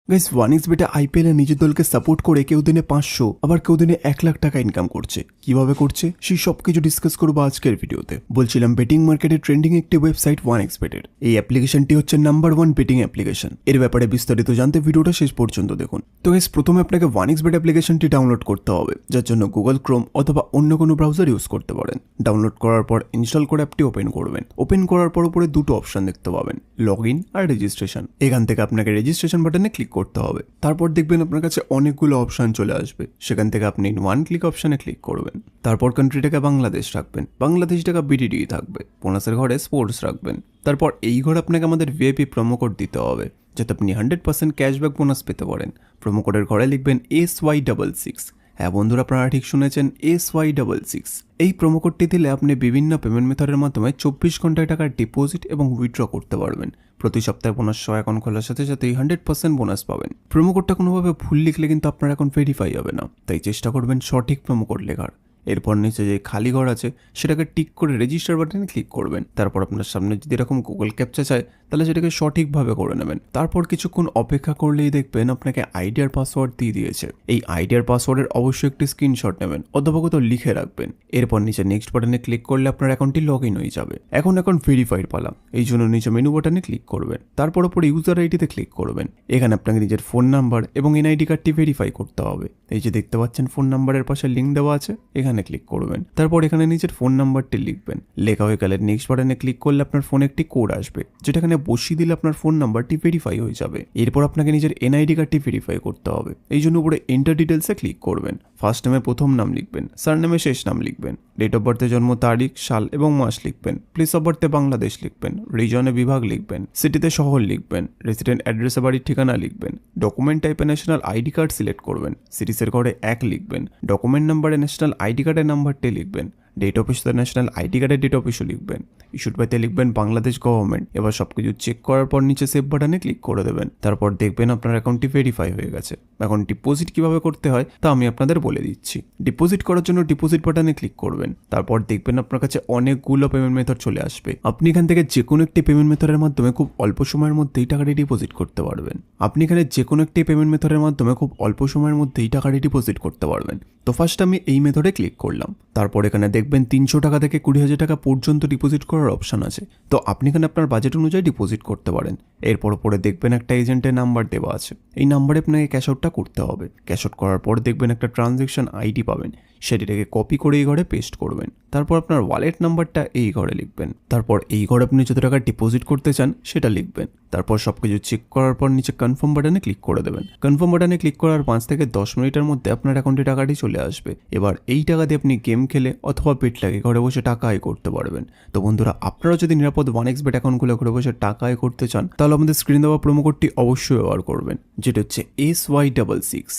Guys 1xBet IPL এ নিজের দলকে support করে কেউ দিনে 500 আবার কেউ দিনে 1 লাখ টাকা ইনকাম করছে। কিভাবে করছে সেই সবকিছু ডিসকাস করবো আজকের ভিডিওতে। বলছিলাম বেটিং মার্কেটে ট্রেন্ডিং একটি ওয়েবসাইট 1xBet এর। এই অ্যাপ্লিকেশনটি হচ্ছে নাম্বার 1 বেটিং অ্যাপ্লিকেশন। এর ব্যাপারে বিস্তারিত জানতে ভিডিওটা শেষ পর্যন্ত দেখুন। তো গাইস প্রথমে আপনাকে 1xBet অ্যাপ্লিকেশনটি ডাউনলোড করতে হবে, যার জন্য গুগল ক্রোম অথবা অন্য কোনো ব্রাউজার ইউজ করতে পারেন। ডাউনলোড করার পর ইনস্টল করে অ্যাপটি ওপেন করবেন। ওপেন করার পর উপরে দুটো অপশন দেখতে পাবেন, লগইন আর রেজিস্ট্রেশন। এখান থেকে আপনাকে রেজিস্ট্রেশন বাটনে ক্লিক করতে হবে। তারপর দেখবেন আপনার কাছে অনেকগুলো অপশন চলে আসবে, সেখান থেকে আপনি ওয়ান ক্লিক অপশনে ক্লিক করবেন। তারপর কান্ট্রিটাকে বাংলাদেশ রাখবেন, বাংলাদেশ টাকা বিডিডি থাকবে। বোনাসের ঘরে স্পোর্টস রাখবেন। তারপর এই ঘরে আপনাকে আমাদের ভিআইপি প্রোমো কোড দিতে হবে, যাতে আপনি 100% ক্যাশব্যাক বোনাস পেতে পারেন। প্রোমো কোডের ঘরে লিখবেন SY66। হ্যাঁ বন্ধুরা, আপনারা ঠিক শুনেছেন, SY66। এই প্রোমো কোডটি দিলে আপনি বিভিন্ন পেমেন্ট মেথডের মাধ্যমে 24 ঘন্টায় টাকা ডিপোজিট এবং উইথড্র করতে পারবেন। প্রতি সপ্তাহে বোনাস অ্যাকাউন্ট খোলার সাথে সাথেই 100% বোনাস পাবেন। প্রোমো কোডটা কোনোভাবে ভুল লিখলে কিন্তু আপনার অ্যাকাউন্ট ভেরিফাই হবে না, তাই চেষ্টা করবেন সঠিক প্রোমো কোড লেখার। এরপর নিচে যে খালি ঘর আছে সেটাকে টিক করে রেজিস্টার বাটনে ক্লিক করবেন। তারপর আপনার সামনে যদি এরকম গুগল ক্যাপচা চায় তাহলে সেটাকে সঠিকভাবে করে নেবেন। তারপর কিছুক্ষণ অপেক্ষা করলেই দেখবেন আপনাকে আইডি আর পাসওয়ার্ড দিয়ে দিয়েছে। এই আইডি আর পাসওয়ার্ডের অবশ্যই একটি স্ক্রিনশট নেবেন অথবা কোথাও লিখে রাখবেন। এরপর নিচে নেক্সট বাটনে ক্লিক করলে আপনার অ্যাকাউন্টটি লগ ইন হয়ে যাবে। এখন অ্যাকাউন্ট ভেরিফাইড পালা, এই জন্য নিচে মেনু বাটনে ক্লিক করবেন। তারপর উপরে ইউজার আইডিতে ক্লিক করবেন। এখানে আপনাকে নিজের ফোন নাম্বার এবং এনআইডি কার্ডটি ভেরিফাই করতে হবে। এই যে দেখতে পাচ্ছেন ফোন নাম্বারের পাশে লিঙ্ক দেওয়া আছে, এখানে ক্লিক করবেন। তারপর এখানে নিজের ফোন নাম্বারটি লিখবেন। লেখা হয়ে গেলে নেক্সট বাটনে ক্লিক করলে আপনার ফোনে একটি কোড আসবে, যেটা এখানে বসিয়ে দিলে আপনার ফোন নাম্বারটি ভেরিফাই হয়ে যাবে। এরপর আপনাকে নিজের এনআইডি কার্ডটি ভেরিফাই করতে হবে, এই জন্য উপরে এন্টার ডিটেলসে ক্লিক করবেন। ফার্স্ট নেমে প্রথম নাম লিখবেন, সারনেমে শেষ নাম লিখবেন, ডেট অফ বার্থে জন্ম তারিখ, সাল এবং মাস লিখবেন, প্লেস অফ বার্থে বাংলাদেশ লিখবেন, রিজনে বিভাগ লিখবেন, সিটিতে শহর লিখবেন, রেসিডেন্ট অ্যাড্রেসে বাড়ির ঠিকানা লিখবেন, ডকুমেন্ট টাইপে ন্যাশনাল আইডি কার্ড সিলেক্ট করবেন, সিরিজের ঘরে 1 লিখবেন, ডকুমেন্ট নাম্বারে ন্যাশনাল আইডি কার্ডের নাম্বারটি লিখবেন, date of issue national ID কার্ডের ডেট অফ ইস্যু লিখবেন, ইস্যুড বাইতে লিখবেন বাংলাদেশ গভর্নমেন্ট। এবার সবকিছু চেক করার পর নিচে সেভ বাটনে ক্লিক করে দেবেন। তারপর দেখবেন আপনার অ্যাকাউন্টটি ভেরিফাই হয়ে গেছে। এখন ডিপোজিট কিভাবে করতে হয় তা আমি আপনাদের বলে দিচ্ছি। ডিপোজিট করার জন্য ডিপোজিট বাটনে ক্লিক করবেন। তারপর দেখবেন আপনার কাছে অনেকগুলো পেমেন্ট মেথড চলে আসবে। আপনি এখান থেকে যে কোনো একটি পেমেন্ট মেথডের মাধ্যমে খুব অল্প সময়ের মধ্যেই টাকাটি ডিপোজিট করতে পারবেন। আপনি এখানে যে কোনো একটি পেমেন্ট মেথডের মাধ্যমে খুব অল্প সময়ের মধ্যেই টাকাটি ডিপোজিট করতে পারবেন। তো ফার্স্ট আমি এই মেথডে ক্লিক করলাম। তারপর এখানে দেখবেন 300 টাকা থেকে 20,000 টাকা পর্যন্ত ডিপোজিট করার অপশন আছে। তো আপনি এখানে আপনার বাজেট অনুযায়ী ডিপোজিট করতে পারেন। এরপর পরে দেখবেন একটা এজেন্টের নাম্বার দেওয়া আছে, এই নাম্বারে আপনাকে ক্যাশ আউটটা করতে হবে। ক্যাশ আউট করার পর দেখবেন একটা ট্রানজ্যাকশন আইডি পাবেন, সেটিটাকে কপি করে এই ঘরে পেস্ট করবেন। তারপর আপনার ওয়ালেট নাম্বারটা এই ঘরে লিখবেন। তারপর এই ঘরে আপনি যত টাকা ডিপোজিট করতে চান সেটা লিখবেন। তারপর সবকিছু চেক করার পর নিচে কনফার্ম বাটনে ক্লিক করে দেবেন। কনফার্ম বাটনে ক্লিক করার 5 থেকে 10 মিনিটের মধ্যে আপনার অ্যাকাউন্টে টাকাটি চলে আসবে। এবার এই টাকা দিয়ে আপনি গেম খেলে অথবা পেট লাগে ঘরে বসে টাকা আয় করতে পারবেন। তো বন্ধুরা, আপনারা যদি নিরাপদ 1xBet অ্যাকাউন্ট খুলে ঘরে বসে টাকা আয় করতে চান তাহলে আমাদের স্ক্রিন দেওয়া প্রোমো কোডটি অবশ্যই ব্যবহার করবেন, যেটা হচ্ছে SY66।